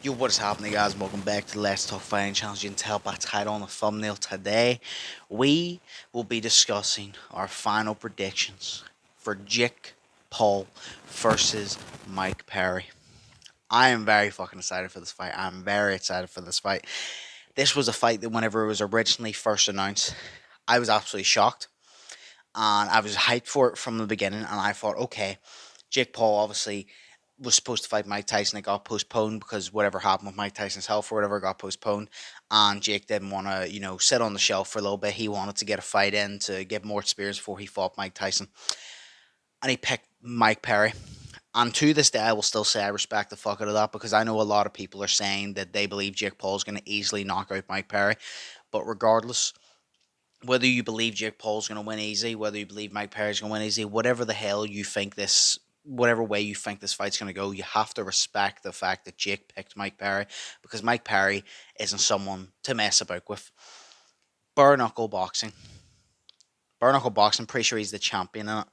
Yo, what is happening, guys? Welcome back to the Let's Talk Fighting Challenge. You can tell by the title on the thumbnail today. We will be discussing our final predictions for Jake Paul versus Mike Perry. I am very fucking excited for this fight. I'm very excited for this fight. This was a fight that whenever it was originally first announced, I was absolutely shocked. And I was hyped for it from the beginning. And I thought, okay, Jake Paul obviously was supposed to fight Mike Tyson. It got postponed because whatever happened with Mike Tyson's health or whatever got postponed. And Jake didn't want to, sit on the shelf for a little bit. He wanted to get a fight in to get more experience before he fought Mike Tyson. And he picked Mike Perry. And to this day, I will still say I respect the fuck out of that because I know a lot of people are saying that they believe Jake Paul is going to easily knock out Mike Perry. But regardless, whether you believe Jake Paul's going to win easy, whether you believe Mike Perry's going to win easy, whatever the hell you think this, whatever way you think this fight's going to go, you have to respect the fact that Jake picked Mike Perry because Mike Perry isn't someone to mess about with. Bare knuckle boxing. Bare knuckle boxing, pretty sure he's the champion in it.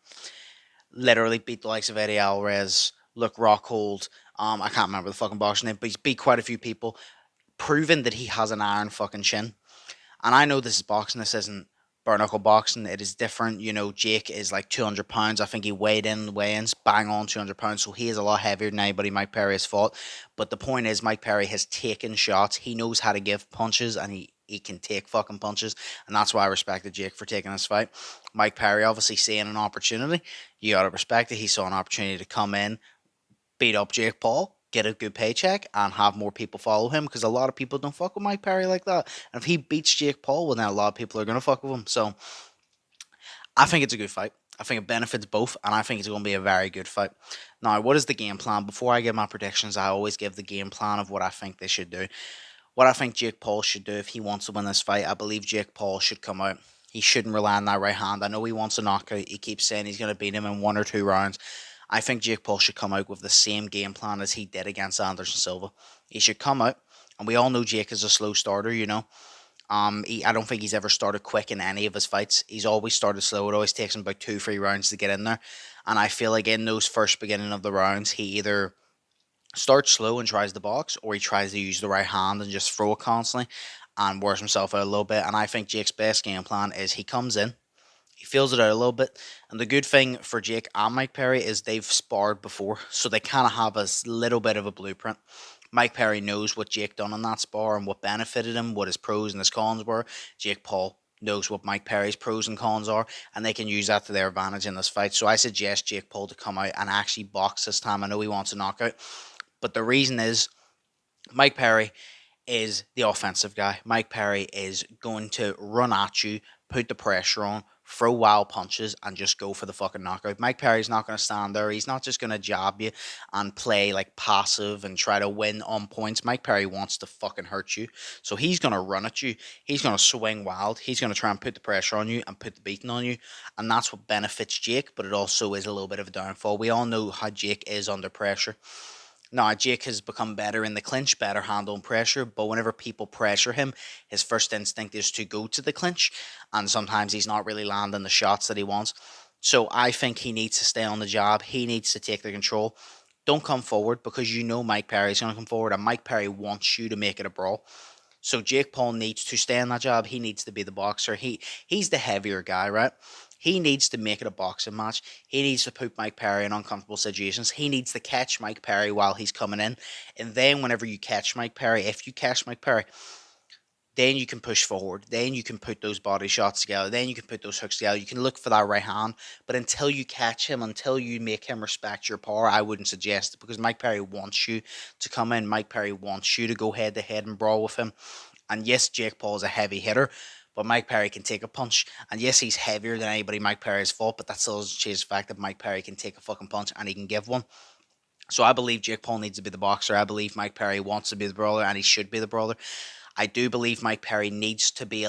Literally beat the likes of Eddie Alvarez, Luke Rockhold. I can't remember the fucking boxing name, but he's beat quite a few people, proving that he has an iron fucking chin. And I know this is boxing. This isn't bare knuckle boxing. It is different. Jake is like 200 pounds. I think he weighed in the weigh-ins, bang on 200 pounds. So he is a lot heavier than anybody Mike Perry has fought. But the point is, Mike Perry has taken shots. He knows how to give punches, and he can take fucking punches. And that's why I respected Jake for taking this fight. Mike Perry obviously seeing an opportunity. You got to respect it. He saw an opportunity to come in, beat up Jake Paul, get a good paycheck, and have more people follow him because a lot of people don't fuck with Mike Perry like that. And if he beats Jake Paul, well, then a lot of people are going to fuck with him. So I think it's a good fight. I think it benefits both, and I think it's going to be a very good fight. Now, what is the game plan? Before I give my predictions, I always give the game plan of what I think they should do. What I think Jake Paul should do if he wants to win this fight, I believe Jake Paul should come out. He shouldn't rely on that right hand. I know he wants a knockout. He keeps saying he's going to beat him in 1 or 2 rounds. I think Jake Paul should come out with the same game plan as he did against Anderson Silva. He should come out, and we all know Jake is a slow starter. I don't think he's ever started quick in any of his fights. He's always started slow. It always takes him about 2, 3 rounds to get in there. And I feel like in those first beginning of the rounds, he either starts slow and tries the box, or he tries to use the right hand and just throw it constantly and wears himself out a little bit. And I think Jake's best game plan is he comes in, he feels it out a little bit. And the good thing for Jake and Mike Perry is they've sparred before, so they kind of have a little bit of a blueprint. Mike Perry knows what Jake done in that spar and what benefited him, what his pros and his cons were. Jake Paul knows what Mike Perry's pros and cons are, and they can use that to their advantage in this fight. So I suggest Jake Paul to come out and actually box this time. I know he wants a knockout, but the reason is Mike Perry is the offensive guy. Mike Perry is going to run at you, put the pressure on, throw wild punches, and just go for the fucking knockout. Mike Perry's not going to stand there. He's not just going to jab you and play like passive and try to win on points. Mike Perry wants to fucking hurt you. So he's going to run at you. He's going to swing wild. He's going to try and put the pressure on you and put the beating on you. And that's what benefits Jake, but it also is a little bit of a downfall. We all know how Jake is under pressure. Now, Jake has become better in the clinch, better handling pressure, but whenever people pressure him, his first instinct is to go to the clinch, and sometimes he's not really landing the shots that he wants. So I think he needs to stay on the job. He needs to take the control. Don't come forward because you know Mike Perry's going to come forward, and Mike Perry wants you to make it a brawl. So Jake Paul needs to stay on that job. He needs to be the boxer. He's the heavier guy, right? He needs to make it a boxing match. He needs to put Mike Perry in uncomfortable situations. He needs to catch Mike Perry while he's coming in. And then whenever you catch Mike Perry, if you catch Mike Perry, then you can push forward. Then you can put those body shots together. Then you can put those hooks together. You can look for that right hand. But until you catch him, until you make him respect your power, I wouldn't suggest it because Mike Perry wants you to come in. Mike Perry wants you to go head to head and brawl with him. And yes, Jake Paul is a heavy hitter, but Mike Perry can take a punch. And yes, he's heavier than anybody Mike Perry has fought, but that still doesn't change the fact that Mike Perry can take a fucking punch and he can give one. So I believe Jake Paul needs to be the boxer. I believe Mike Perry wants to be the brawler, and he should be the brawler. I do believe Mike Perry needs to be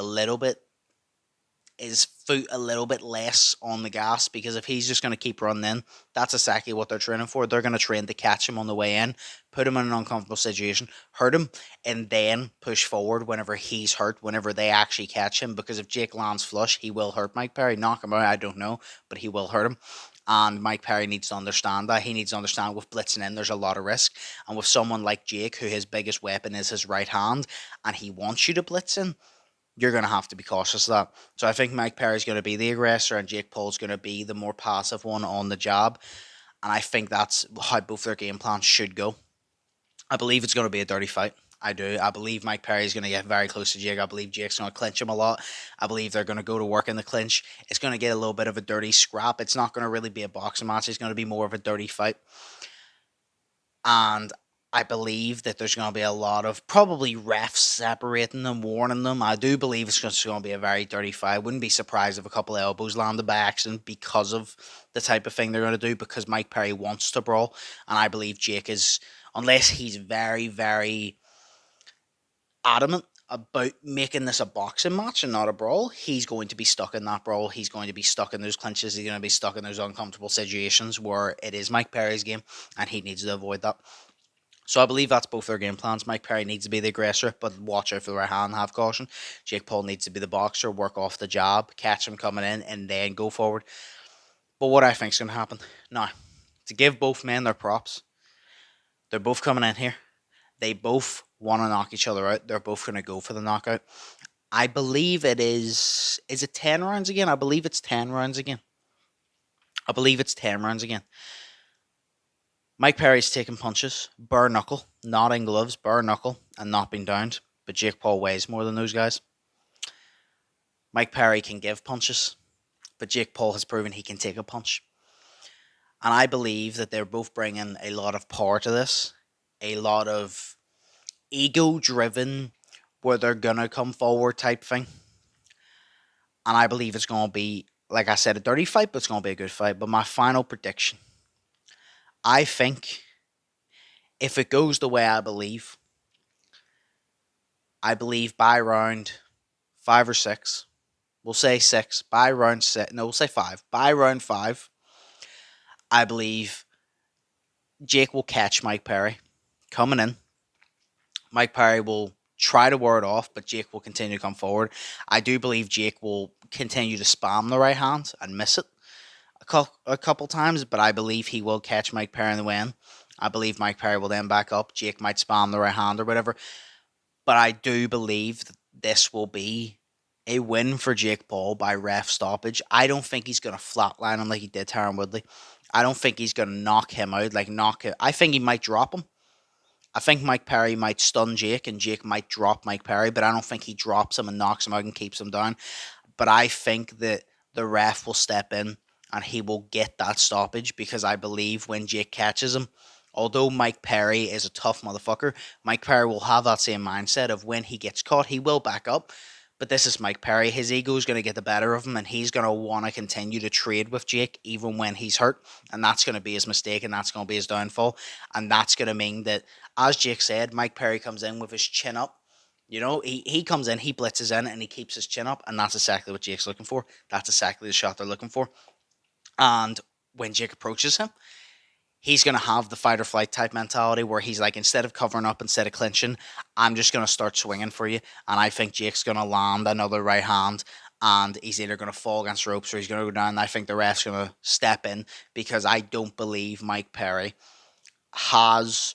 his foot a little bit less on the gas, because if he's just going to keep running in, that's exactly what they're training for. They're going to train to catch him on the way in, put him in an uncomfortable situation, hurt him, and then push forward whenever he's hurt, whenever they actually catch him. Because if Jake lands flush, he will hurt Mike Perry. Knock him out, I don't know, but he will hurt him. And Mike Perry needs to understand that. He needs to understand with blitzing in, there's a lot of risk. And with someone like Jake, who his biggest weapon is his right hand, and he wants you to blitz in, you're going to have to be cautious of that. So I think Mike Perry's going to be the aggressor, and Jake Paul's going to be the more passive one on the job. And I think that's how both their game plans should go. I believe it's going to be a dirty fight. I do. I believe Mike Perry's going to get very close to Jake. I believe Jake's going to clinch him a lot. I believe they're going to go to work in the clinch. It's going to get a little bit of a dirty scrap. It's not going to really be a boxing match. It's going to be more of a dirty fight. And I believe that there's going to be a lot of probably refs separating them, warning them. I do believe it's just going to be a very dirty fight. I wouldn't be surprised if a couple of elbows landed by accident because of the type of thing they're going to do, because Mike Perry wants to brawl. And I believe Jake is, unless he's very, very adamant about making this a boxing match and not a brawl, he's going to be stuck in that brawl. He's going to be stuck in those clinches. He's going to be stuck in those uncomfortable situations where it is Mike Perry's game, and he needs to avoid that. So I believe that's both their game plans. Mike Perry needs to be the aggressor, but watch out for the right hand, have caution. Jake Paul needs to be the boxer, work off the jab, catch him coming in, and then go forward. But what I think is going to happen now, to give both men their props, they're both coming in here. They both want to knock each other out. They're both going to go for the knockout. I believe it is it 10 rounds again? I believe it's 10 rounds again. Mike Perry's taking punches, bare knuckle, not in gloves, bare knuckle, and not being downed. But Jake Paul weighs more than those guys. Mike Perry can give punches, but Jake Paul has proven he can take a punch. And I believe that they're both bringing a lot of power to this, a lot of ego-driven, where they're going to come forward type thing. And I believe it's going to be, like I said, a dirty fight, but it's going to be a good fight. But my final prediction, I think if it goes the way I believe by round 5 or 6, we'll say 6, by round 6, no, we'll say 5, by round 5, I believe Jake will catch Mike Perry coming in. Mike Perry will try to ward off, but Jake will continue to come forward. I do believe Jake will continue to spam the right hand and miss it a couple times, but I believe he will catch Mike Perry in the win. I believe Mike Perry will then back up. Jake might spam the right hand or whatever, but I do believe that this will be a win for Jake Paul by ref stoppage. I don't think he's going to flatline him like he did Tyron Woodley. I don't think he's going to knock him out, I think he might drop him. I think Mike Perry might stun Jake and Jake might drop Mike Perry, but I don't think he drops him and knocks him out and keeps him down. But I think that the ref will step in and he will get that stoppage, because I believe when Jake catches him, although Mike Perry is a tough motherfucker, Mike Perry will have that same mindset of when he gets caught, he will back up. But this is Mike Perry. His ego is going to get the better of him, and he's going to want to continue to trade with Jake even when he's hurt. And that's going to be his mistake, and that's going to be his downfall. And that's going to mean that, as Jake said, Mike Perry comes in with his chin up. You know, he comes in, he blitzes in, and he keeps his chin up. And that's exactly what Jake's looking for. That's exactly the shot they're looking for. And when Jake approaches him, he's going to have the fight or flight type mentality where he's like, instead of covering up, instead of clinching, I'm just going to start swinging for you. And I think Jake's going to land another right hand, and he's either going to fall against ropes or he's going to go down. And I think the ref's going to step in, because I don't believe Mike Perry has,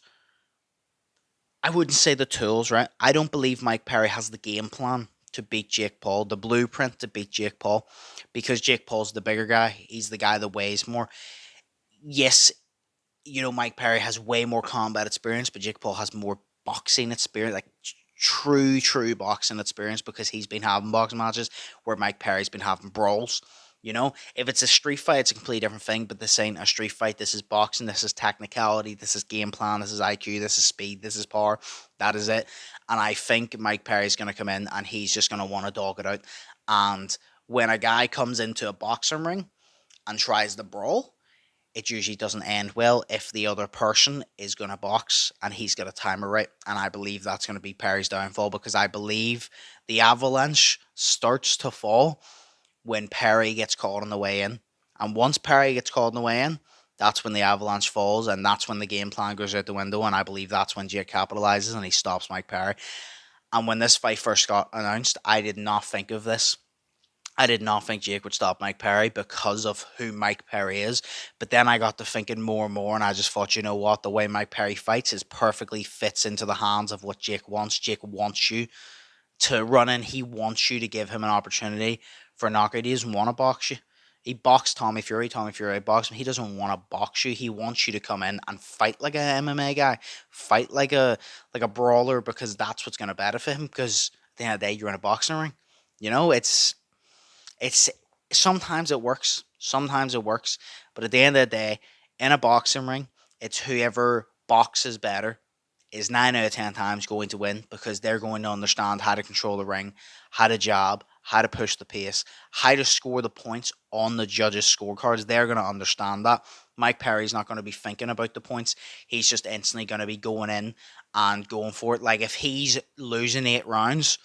I wouldn't say the tools, right? I don't believe Mike Perry has the game plan to beat Jake Paul, the blueprint to beat Jake Paul, because Jake Paul's the bigger guy. He's the guy that weighs more. Yes, you know, Mike Perry has way more combat experience, but Jake Paul has more boxing experience, like true boxing experience, because he's been having boxing matches where Mike Perry's been having brawls. You know, if it's a street fight, it's a completely different thing, but this ain't a street fight. This is boxing, this is technicality, this is game plan, this is IQ, this is speed, this is power. That is it. And I think Mike Perry's going to come in and he's just going to want to dog it out. And when a guy comes into a boxing ring and tries to brawl, it usually doesn't end well if the other person is going to box and he's got a timer right. And I believe that's going to be Perry's downfall, because I believe the avalanche starts to fall when Perry gets caught on the way in. And once Perry gets caught on the way in, that's when the avalanche falls, and that's when the game plan goes out the window. And I believe that's when Jake capitalizes and he stops Mike Perry. And when this fight first got announced, I did not think of this. I did not think Jake would stop Mike Perry because of who Mike Perry is. But then I got to thinking more and more, and I just thought, you know what, the way Mike Perry fights is perfectly fits into the hands of what Jake wants. Jake wants you to run in. He wants you to give him an opportunity for a knockout. He doesn't want to box you. He boxed Tommy Fury. Tommy Fury boxed him. He doesn't want to box you. He wants you to come in and fight like a MMA guy, fight like a brawler, because that's what's going to benefit him. Because at the end of the day, you're in a boxing ring. You know, it's sometimes it works, sometimes it works, but at the end of the day, in a boxing ring, it's whoever boxes better is 9 out of 10 times going to win, because they're going to understand how to control the ring, how to jab, how to push the pace, how to score the points on the judges' scorecards. They're going to understand that. Mike Perry's not going to be thinking about the points. He's just instantly going to be going in and going for it. Like, if he's losing 8 rounds,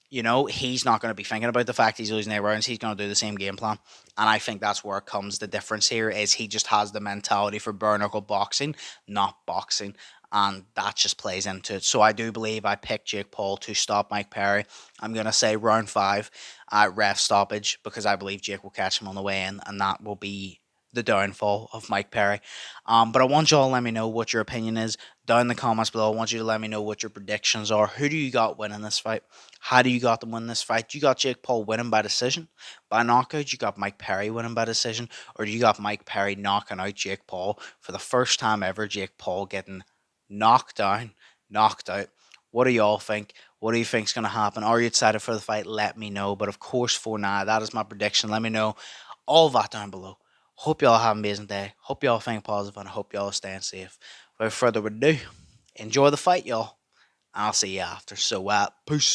you know, he's not going to be thinking about the fact he's losing 8 rounds. He's going to do the same game plan. And I think that's where it comes. The difference here is he just has the mentality for bare knuckle boxing, not boxing. And that just plays into it. So I do believe I picked Jake Paul to stop Mike Perry. I'm going to say round 5 ref stoppage, because I believe Jake will catch him on the way in. And that will be the downfall of Mike Perry. But I want y'all to let me know what your opinion is down in the comments below. I want you to let me know what your predictions are. Who do you got winning this fight? How do you got them winning this fight? You got Jake Paul winning by decision, by knockout? You got Mike Perry winning by decision? Or do you got Mike Perry knocking out Jake Paul for the first time ever? Jake Paul getting knocked down, knocked out. What do y'all think? What do you think's going to happen? Are you excited for the fight? Let me know. But of course, for now, that is my prediction. Let me know all that down below. Hope y'all have an amazing day. Hope y'all think positive, and I hope y'all are staying safe. Without further ado, enjoy the fight, y'all. And I'll see you after. So, peace.